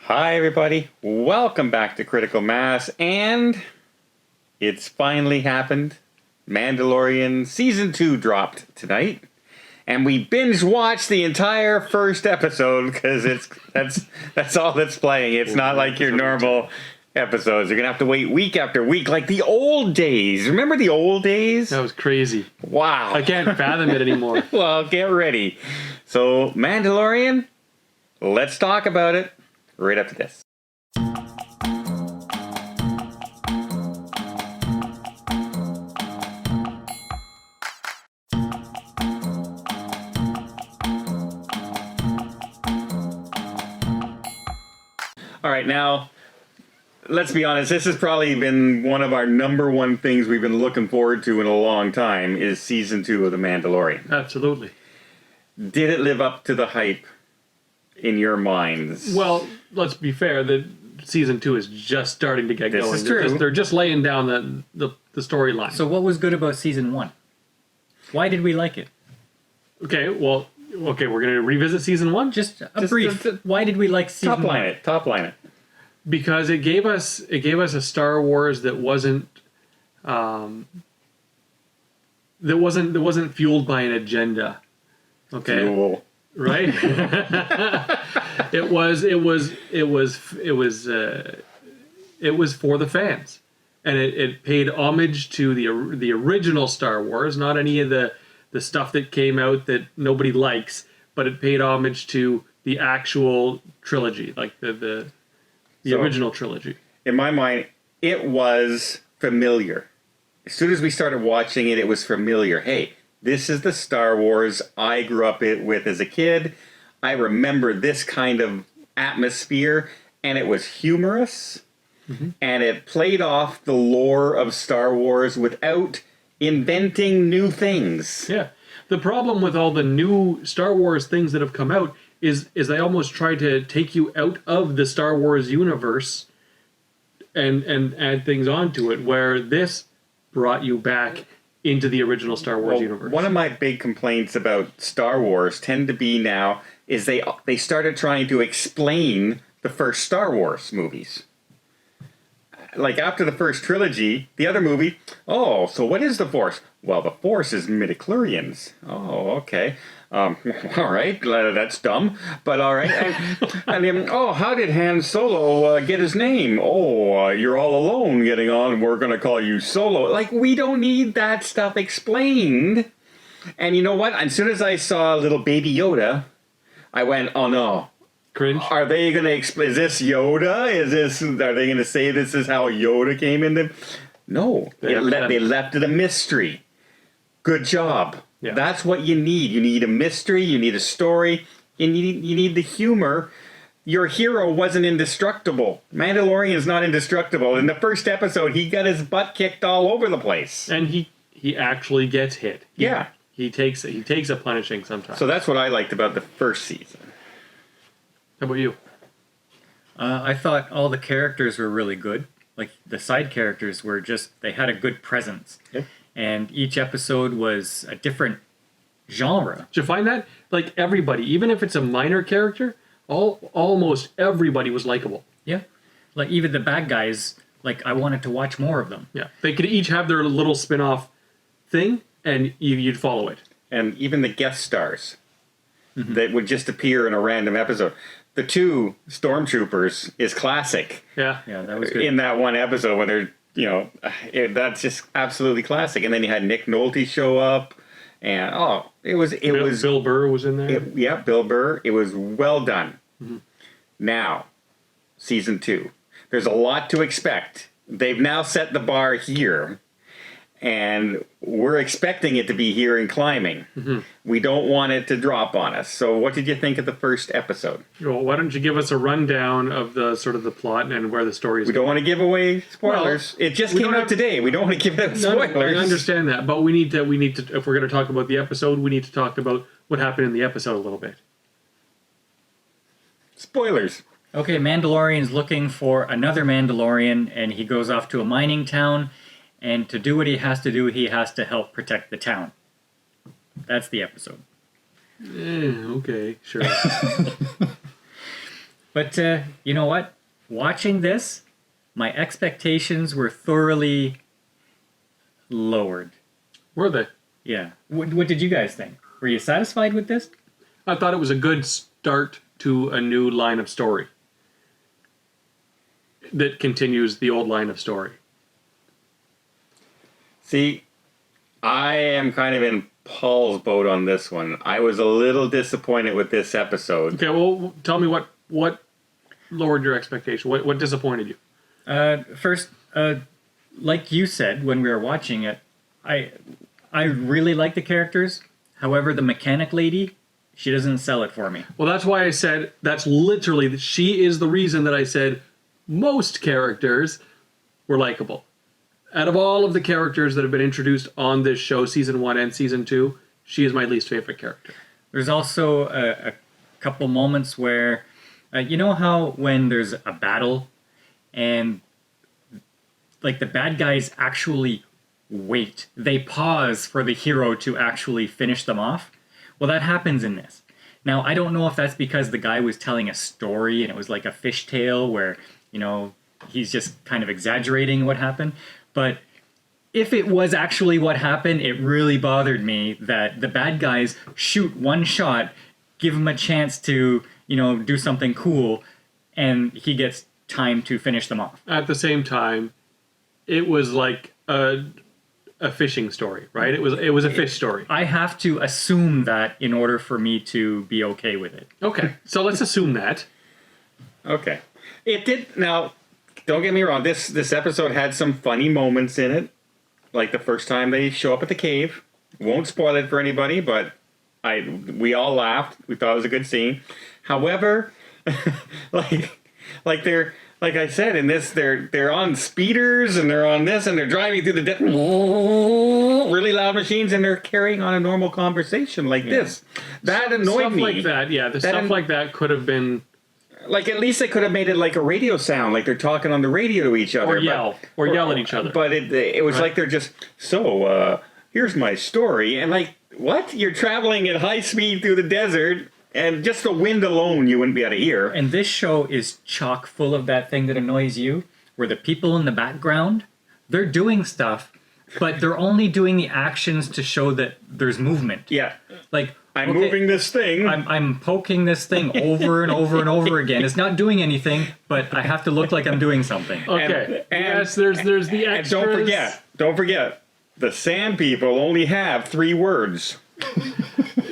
Hi everybody, welcome back to Critical Mass, and it's finally happened. Mandalorian Season 2 dropped tonight, and we binge-watched the entire first episode, because that's all that's playing. It's not like your normal episodes. You're going to have to wait week after week, like the old days. Remember the old days? That was crazy. Wow. I can't fathom it anymore. Well, get ready. So, Mandalorian, let's talk about it. Right after this. All right, now, let's be honest, this has probably been one of our number one things we've been looking forward to in a long time, is Season 2 of The Mandalorian. Absolutely. Did it live up to the hype in your minds? Well, let's be fair, the Season 2 is just starting to get This going. is true. They're just laying down the storyline. So what was good about Season 1? Why did we like it? Okay, we're going to revisit Season 1? Just brief. Why did we like Season 1? Top line it. Because it gave us a Star Wars that wasn't fueled by an agenda. Okay. Cool. Right? It was for the fans, and it paid homage to the original Star Wars, not any of the stuff that came out that nobody likes, but it paid homage to the actual trilogy, like the original trilogy. In my mind, it was familiar. As soon as we started watching it, it was familiar. Hey, this is the Star Wars I grew up with as a kid. I remember this kind of atmosphere, and it was humorous, and it played off the lore of Star Wars without inventing new things. Yeah. The problem with all the new Star Wars things that have come out is they almost try to take you out of the Star Wars universe and add things onto it, where this brought you back into the original Star Wars universe. One of my big complaints about Star Wars tend to be now is they started trying to explain the first Star Wars movies. Like after the first trilogy, the other movie, oh, so what is the Force? Well, the Force is midichlorians. Oh, okay. All right, that's dumb, but all right. And then, oh, how did Han Solo get his name? Oh, you're all alone getting on, we're going to call you Solo. Like, we don't need that stuff explained. And you know what? As soon as I saw little baby Yoda, I went, oh no. Cringe. Are they going to explain, is this Yoda? Are they going to say this is how Yoda came into? No, they left it a mystery. Good job. Yeah. That's what you need. You need a mystery, you need a story, and you need the humor. Your hero wasn't indestructible. Mandalorian is not indestructible. In the first episode, he got his butt kicked all over the place. And he actually gets hit. Yeah. He takes a punishing sometimes. So that's what I liked about the first season. How about you? I thought all the characters were really good. Like, the side characters were they had a good presence. Okay. And each episode was a different genre. Did you find that? Like, everybody, even if it's a minor character, almost everybody was likable. Yeah. Like, even the bad guys, like, I wanted to watch more of them. Yeah. They could each have their little spin-off thing, and you'd follow it. And even the guest stars that would just appear in a random episode. The two stormtroopers is classic. Yeah. Yeah, that was good. In that one episode when they're, that's just absolutely classic. And then you had Nick Nolte show up, and it was Bill Burr was in there. Bill Burr. It was well done. Now, Season 2. There's a lot to expect. They've now set the bar here, and we're expecting it to be here and climbing. We don't want it to drop on us. So what did you think of the first episode? Well, why don't you give us a rundown of the sort of the plot and where the story is We don't want to give away spoilers. It just came out today. We don't want to give out spoilers. I understand that, but we need to. If we're going to talk about the episode, we need to talk about what happened in the episode a little bit. Spoilers. Okay, Mandalorian's looking for another Mandalorian, and he goes off to a mining town, and to do what he has to do, he has to help protect the town. That's the episode. Okay, sure. But you know what? Watching this, my expectations were thoroughly lowered. Were they? Yeah. What did you guys think? Were you satisfied with this? I thought it was a good start to a new line of story that continues the old line of story. See, I am kind of in Paul's boat on this one. I was a little disappointed with this episode. Okay, well, tell me what lowered your expectation. What disappointed you? First, like you said when we were watching it, I really like the characters. However, the mechanic lady, she doesn't sell it for me. Well, that's why I said that's literally she is the reason that I said most characters were likable. Out of all of the characters that have been introduced on this show, season 1 and season 2, she is my least favorite character. There's also a couple moments where, you know how when there's a battle and like the bad guys actually wait, they pause for the hero to actually finish them off? Well, that happens in this. Now, I don't know if that's because the guy was telling a story and it was like a fishtail where, you know, he's just kind of exaggerating what happened. But if it was actually what happened, it really bothered me that the bad guys shoot one shot, give him a chance to, you know, do something cool, and he gets time to finish them off. At the same time, it was like a fishing story, right? It was a fish story. I have to assume that in order for me to be okay with it. Okay, so let's assume that. Okay. It did. Now, don't get me wrong. This episode had some funny moments in it. Like the first time they show up at the cave. Won't spoil it for anybody, but we all laughed. We thought it was a good scene. However, like I said in this, they're on speeders and they're on this and they're driving through the really loud machines and they're carrying on a normal conversation like this. That annoyed me. Stuff like that, yeah. Stuff like that could have been. Like, at least they could have made it like a radio sound, like they're talking on the radio to each other. Or yell at each other. But it was like they're just, here's my story. And like, what? You're traveling at high speed through the desert, and just the wind alone you wouldn't be able to hear. And this show is chock full of that thing that annoys you, where the people in the background, they're doing stuff, but they're only doing the actions to show that there's movement. Yeah. Like, I'm moving this thing. I'm poking this thing over and over and over again. It's not doing anything, but I have to look like I'm doing something. Okay. And yes, there's the extras. And don't forget, the sand people only have 3 words.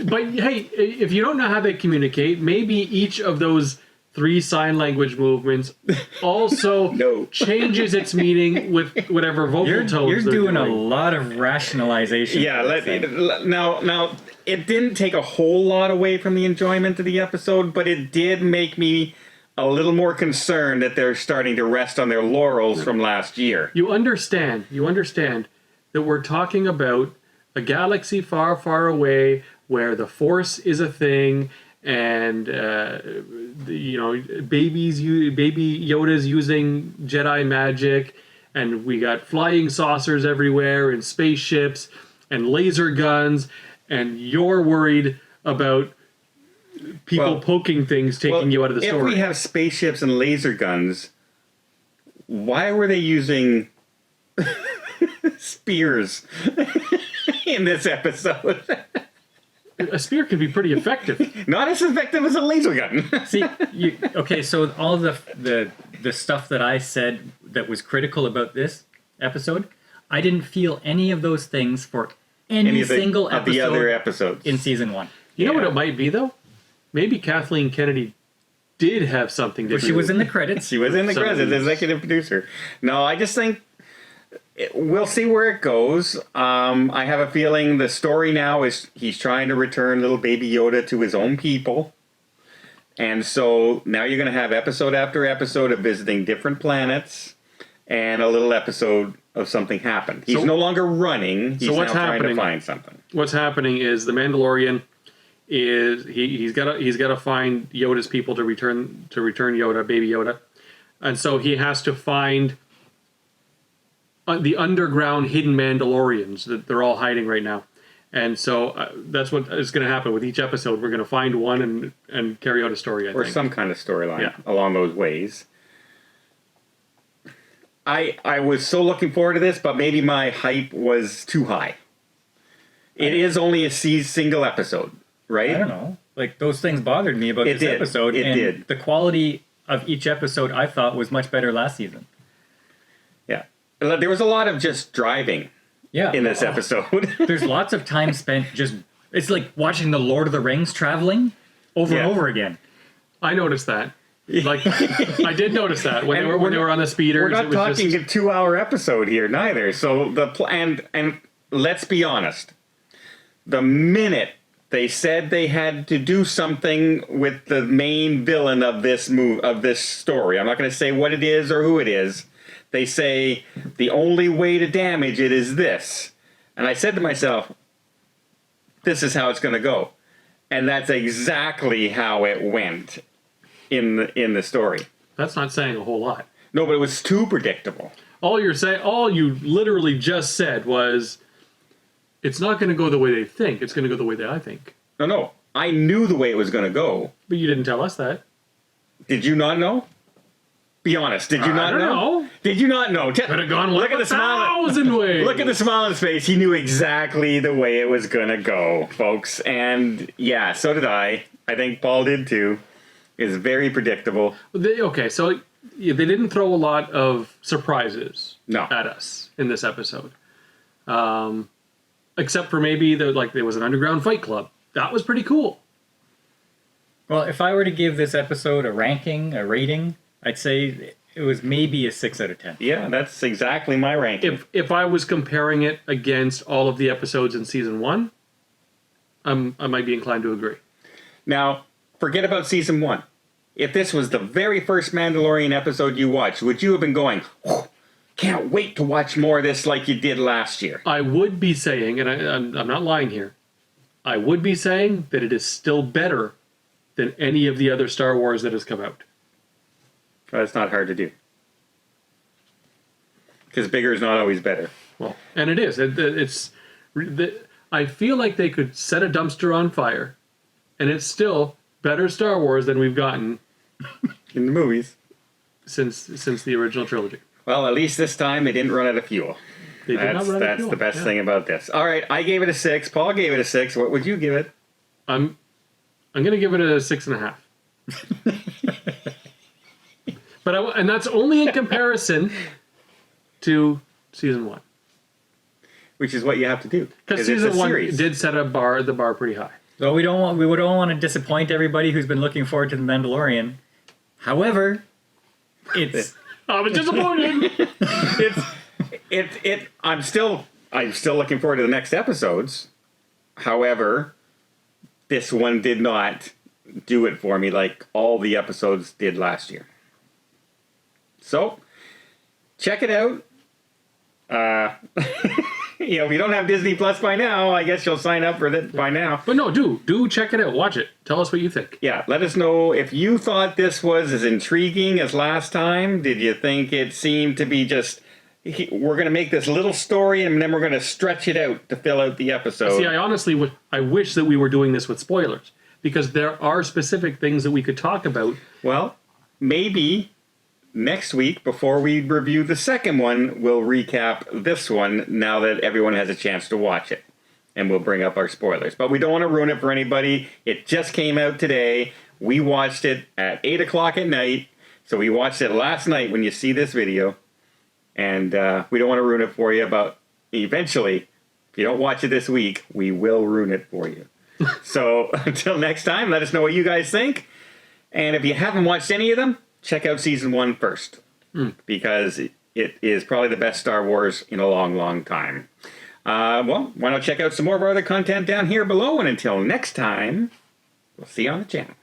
But hey, if you don't know how they communicate, maybe each of those 3 sign language movements also changes its meaning with whatever vocal tones you're doing a lot of rationalization. Yeah, now it didn't take a whole lot away from the enjoyment of the episode, but it did make me a little more concerned that they're starting to rest on their laurels from last year. You understand that we're talking about a galaxy far, far away where the Force is a thing, and baby Yoda's using Jedi magic, and we got flying saucers everywhere, and spaceships, and laser guns, and you're worried about people poking things, taking you out of the story. If we have spaceships and laser guns, why were they using spears in this episode? A spear can be pretty effective. Not as effective as a laser gun. See, so all the stuff that I said that was critical about this episode, I didn't feel any of those things for any single episode of the other episodes in season 1. You know what it might be, though? Maybe Kathleen Kennedy did have something to do. She was in the credits. She was in the credits, executive producer. No, I just think we'll see where it goes. I have a feeling the story now is he's trying to return little baby Yoda to his own people. And so now you're going to have episode after episode of visiting different planets and a little episode of something happened. He's no longer running. He's now trying to find something. What's happening is the Mandalorian is he's got to find Yoda's people to return Yoda, baby Yoda. And so he has to find the underground hidden Mandalorians that they're all hiding right now. And so that's what is going to happen with each episode. We're going to find one and carry out a story, I or think. some kind of storyline Yeah. along those ways. I was so looking forward to this, but maybe my hype was too high. It is only a single episode, right? I don't know. Like, those things bothered me about It this did. episode. It and did. The quality of each episode, I thought, was much better last season. Yeah. There was a lot of just driving Yeah. in this episode. There's lots of time spent just... It's like watching the Lord of the Rings traveling over Yeah. and over again. I noticed that. Like, I did notice that when And they were on the speeders. We're not it was talking just, a 2-hour episode here, neither. So and let's be honest. The minute they said they had to do something with the main villain of this story, I'm not going to say what it is or who it is. They say the only way to damage it is this, and I said to myself, "This is how it's going to go," and that's exactly how it went in the story. That's not saying a whole lot. No, but it was too predictable. All you literally just said was, it's not going to go the way they think. It's going to go the way that I think. No. I knew the way it was going to go. But you didn't tell us that. Did you not know? Be honest. Did you I not don't know. Did you not know? Could have gone Look at the smile. 1,000 ways. Look at the smile on his face. He knew exactly the way it was going to go, folks. And yeah, so did I. I think Paul did too. It's very predictable. Okay, so they didn't throw a lot of surprises No. at us in this episode. Except for maybe there was an underground fight club. That was pretty cool. Well, if I were to give this episode a rating, I'd say it was maybe a 6 out of 10. Yeah, that's exactly my ranking. If I was comparing it against all of the episodes in season 1, I might be inclined to agree. Now, forget about season 1. If this was the very first Mandalorian episode you watched, would you have been going, "Oh, can't wait to watch more of this like you did last year"? I would be saying, and I'm not lying here, I would be saying that it is still better than any of the other Star Wars that has come out. That's not hard to do. Because bigger is not always better. Well, and it is. I feel like they could set a dumpster on fire, and it's still better Star Wars than we've gotten In the movies. since the original trilogy. Well, at least this time they didn't run out of fuel. They did not run out of That's fuel. the best Yeah. thing about this. All right, I gave it a 6. Paul gave it a 6. What would you give it? I'm gonna give it a 6.5. And that's only in comparison to season 1. Which is what you have to do. Because it's season a 1 series. did set the bar pretty high. So we don't want to disappoint everybody who's been looking forward to The Mandalorian. However, it's I was disappointed. I'm still looking forward to the next episodes. However, this one did not do it for me like all the episodes did last year. So, check it out. If you don't have Disney Plus by now, I guess you'll sign up for it by now. But no, do check it out. Watch it. Tell us what you think. Yeah, let us know if you thought this was as intriguing as last time. Did you think it seemed to be just, we're going to make this little story and then we're going to stretch it out to fill out the episode? See, I honestly I wish that we were doing this with spoilers, because there are specific things that we could talk about. Well, maybe next week, before we review the second one, we'll recap this one now that everyone has a chance to watch it. And we'll bring up our spoilers. But we don't want to ruin it for anybody. It just came out today. We watched it at 8 o'clock at night. So we watched it last night when you see this video. And we don't want to ruin it for you. But eventually, if you don't watch it this week, we will ruin it for you. So until next time, let us know what you guys think. And if you haven't watched any of them, check out season 1 first. Because it is probably the best Star Wars in a long, long time. Well, why not check out some more of our other content down here below. And until next time, we'll see you on the channel.